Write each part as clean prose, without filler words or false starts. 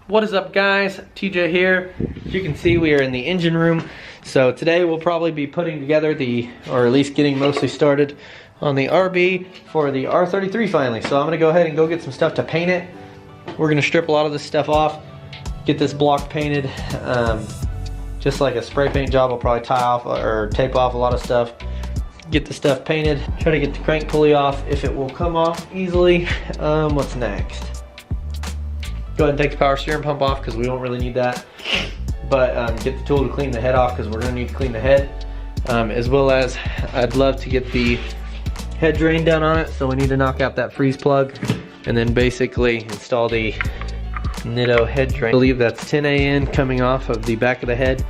What is up, guys? TJ here. As you can see, we are in the engine room. So today we'll probably be putting together or at least getting mostly started on the RB for the R33 finally. So I'm gonna go ahead and go get some stuff to paint it. We're gonna strip a lot of this stuff off, get this block painted. Just like a spray paint job, I'll probably tie off or tape off a lot of stuff. Get the stuff painted, try to get the crank pulley off if it will come off easily. What's next? Go ahead and take the power steering pump off because we don't really need that. But get the tool to clean the head off because we're going to need to clean the head. As well as I'd love to get the head drain done on it, so we need to knock out that freeze plug and then basically install the Nitto head drain. I believe that's 10 AN coming off of the back of the head.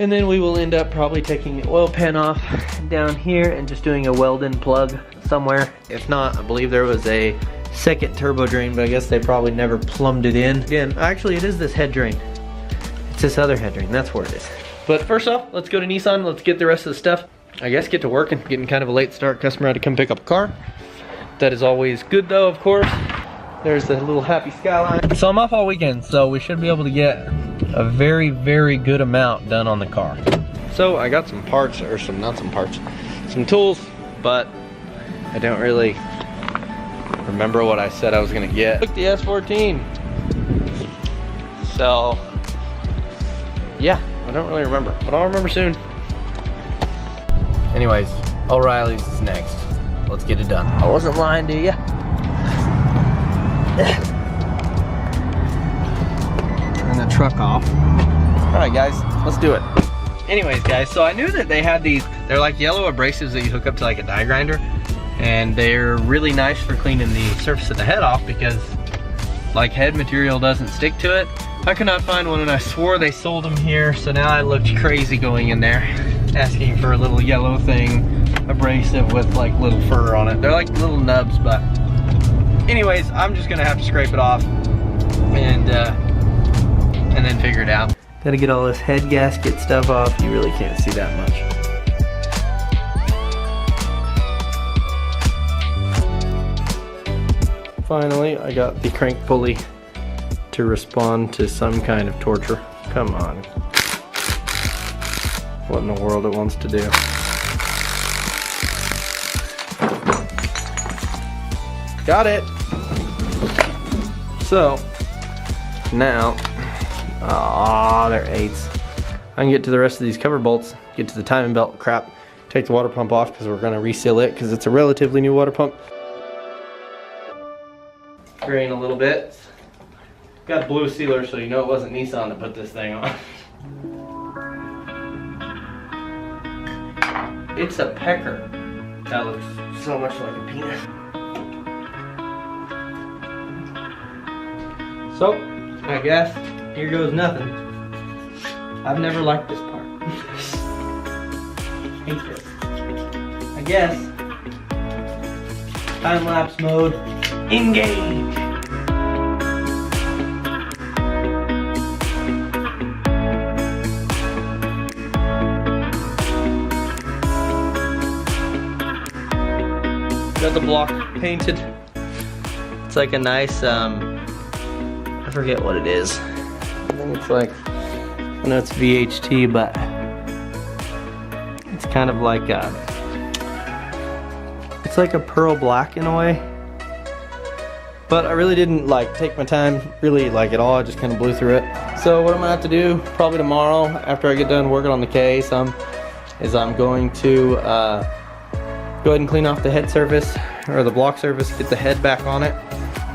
And then we will end up probably taking the oil pan off down here and just doing a weld-in plug somewhere. If not, I believe there was a second turbo drain, but I guess they probably never plumbed it in. Again, actually it is this head drain. It's this other head drain, that's where it is. But first off, let's go to Nissan, let's get the rest of the stuff. I guess get to work and getting kind of a late start. Customer had to come pick up a car. That is always good though, of course. There's the little happy skyline. So I'm off all weekend, so we should be able to get a very, very good amount done on the car. So I got some parts, or some tools, but I don't really remember what I said I was gonna get. Took the S14. So, yeah, I don't really remember, but I'll remember soon. Anyways, O'Reilly's is next. Let's get it done. I wasn't lying to you. Turn the truck off. All right, guys, let's do it. Anyways, guys, so I knew that they had these, they're like yellow abrasives that you hook up to like a die grinder. And they're really nice for cleaning the surface of the head off because like head material doesn't stick to it. I could not find one and I swore they sold them here, so now I looked crazy going in there asking for a little yellow thing, abrasive with like little fur on it. They're like little nubs, but anyways, I'm just gonna have to scrape it off and then figure it out. Gotta get all this head gasket stuff off. You really can't see that much. Finally, I got the crank pulley to respond to some kind of torture. Come on. What in the world it wants to do. Got it! So, now, they're 8s. I can get to the rest of these cover bolts, get to the timing belt crap, take the water pump off because we're going to reseal it because it's a relatively new water pump. Drain a little bit. Got blue sealer, so you know it wasn't Nissan to put this thing on. It's a pecker. That looks so much like a penis. So, I guess here goes nothing. I've never liked this part. Hate this. I guess time-lapse mode. Engage! Got the block painted. It's like a nice, I forget what it is. I think it's like, I know it's VHT, but it's kind of like it's like a pearl black in a way. But I really didn't like take my time really like at all. I just kind of blew through it. So what I'm gonna have to do probably tomorrow after I get done working on the case is I'm going to go ahead and clean off the head surface or the block surface, get the head back on it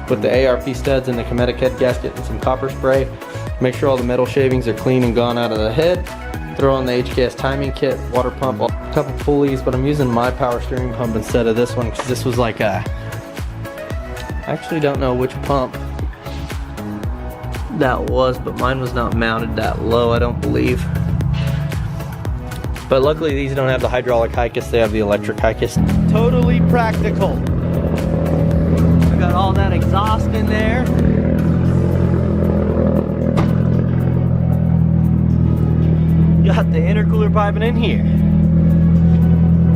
with the ARP studs and the Cometic head gasket and some copper spray. Make sure all the metal shavings are clean and gone out of the head. Throw on the HKS timing kit, water pump, a couple pulleys, but I'm using my power steering pump instead of this one because this was like a, I actually don't know which pump that was, but mine was not mounted that low, I don't believe. But luckily these don't have the hydraulic Hikis, they have the electric Hikis. Totally practical. I got all that exhaust in there. Got the intercooler piping in here.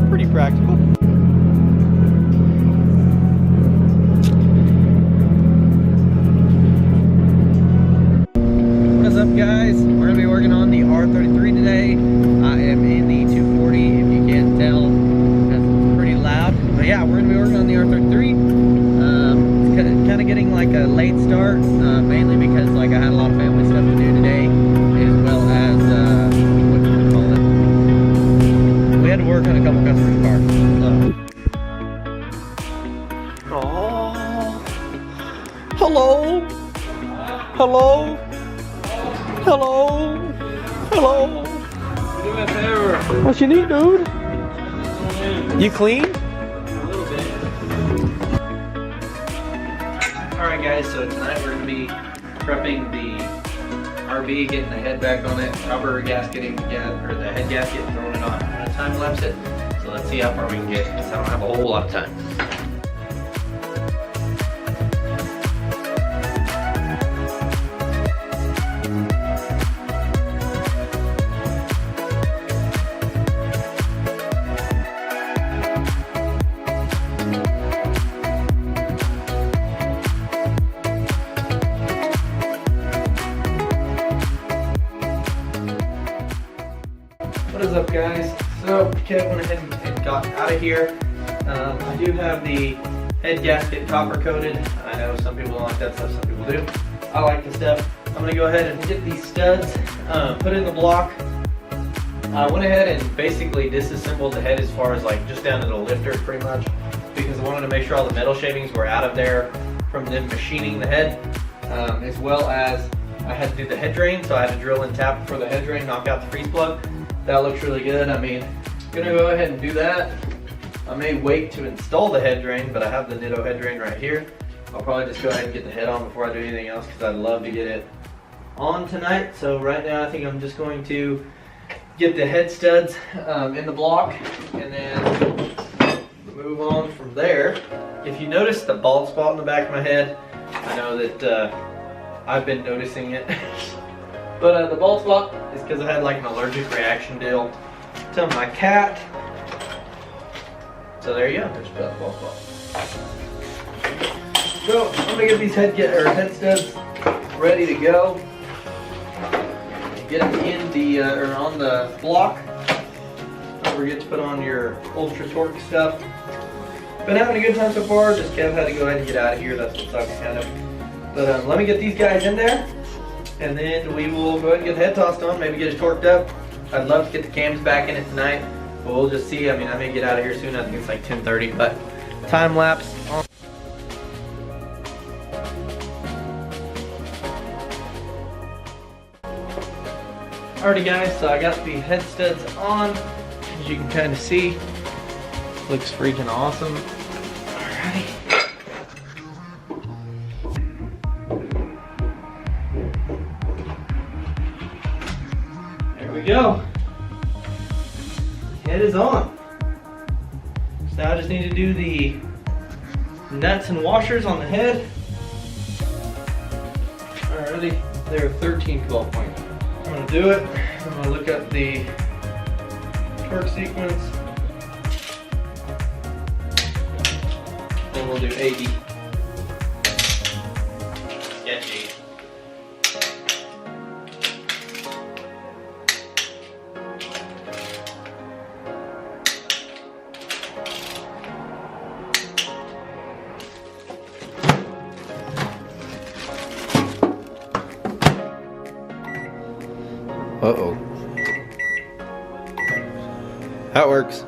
Pretty practical. up, guys? We're gonna be working on the R33 today. I am in the 240, if you can't tell, because it's pretty loud. But yeah, we're gonna be working on the R33. It's kind of getting like a late start, mainly because like I had a lot of family stuff to do today, as well as what do you call it? We had to work on a couple customers' cars. So. Oh, hello. Hello? Hello? Hello? Do me a favor. What you need, dude? You clean? A little bit. Alright guys, so tonight we're going to be prepping the RB, getting the head back on it, rubber gasketing, or the head gasket, throwing it on. I'm going to time lapse it, so let's see how far we can get, because I don't have a whole lot of time. What is up, guys? So Kev went ahead and got out of here. I do have the head gasket copper coated. I know some people don't like that stuff, some people do. I like the stuff. I'm going to go ahead and get these studs, put in the block. I went ahead and basically disassembled the head as far as like just down to the lifter pretty much, because I wanted to make sure all the metal shavings were out of there from them machining the head, as well as I had to do the head drain, so I had to drill and tap for the head drain, knock out the freeze plug. That looks really good. I mean, I'm gonna go ahead and do that. I may wait to install the head drain, but I have the Nitto head drain right here. I'll probably just go ahead and get the head on before I do anything else, because I'd love to get it on tonight. So right now I think I'm just going to get the head studs in the block and then move on from there. If you notice the bald spot in the back of my head, I know that I've been noticing it. But the bald spot is because I had like an allergic reaction deal to my cat. So there you go, there's the bald spot. So I'm gonna get these head studs ready to go. Get them in the or on the block. Don't forget to put on your ultra torque stuff. Been having a good time so far. Just Kev had to go ahead and get out of here. That's what sucks kind of. But let me get these guys in there, and then we will go ahead and get the head tossed on, maybe get it torqued up. I'd love to get the cams back in it tonight, but we'll just see. I mean, I may get out of here soon. I think it's like 10:30, but time lapse on. Alrighty guys, so I got the head studs on. As you can kind of see, looks freaking awesome. Alrighty. There we go. Head is on. So now I just need to do the nuts and washers on the head. Alrighty, they're 13/12 point. I'm gonna do it. I'm gonna look up the torque sequence. Then we'll do 80. Sketchy. Uh-oh. That works.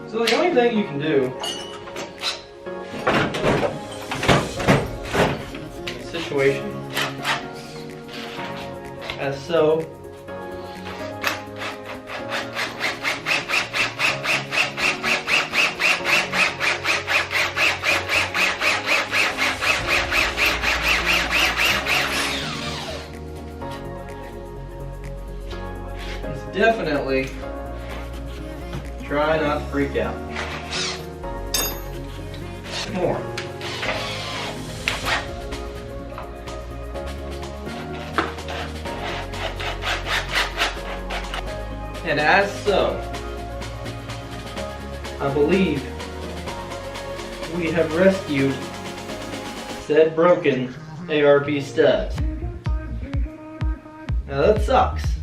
So the only thing you can do in a situation as so definitely try not to freak out. More. And as so, I believe we have rescued said broken ARP studs. Now that sucks.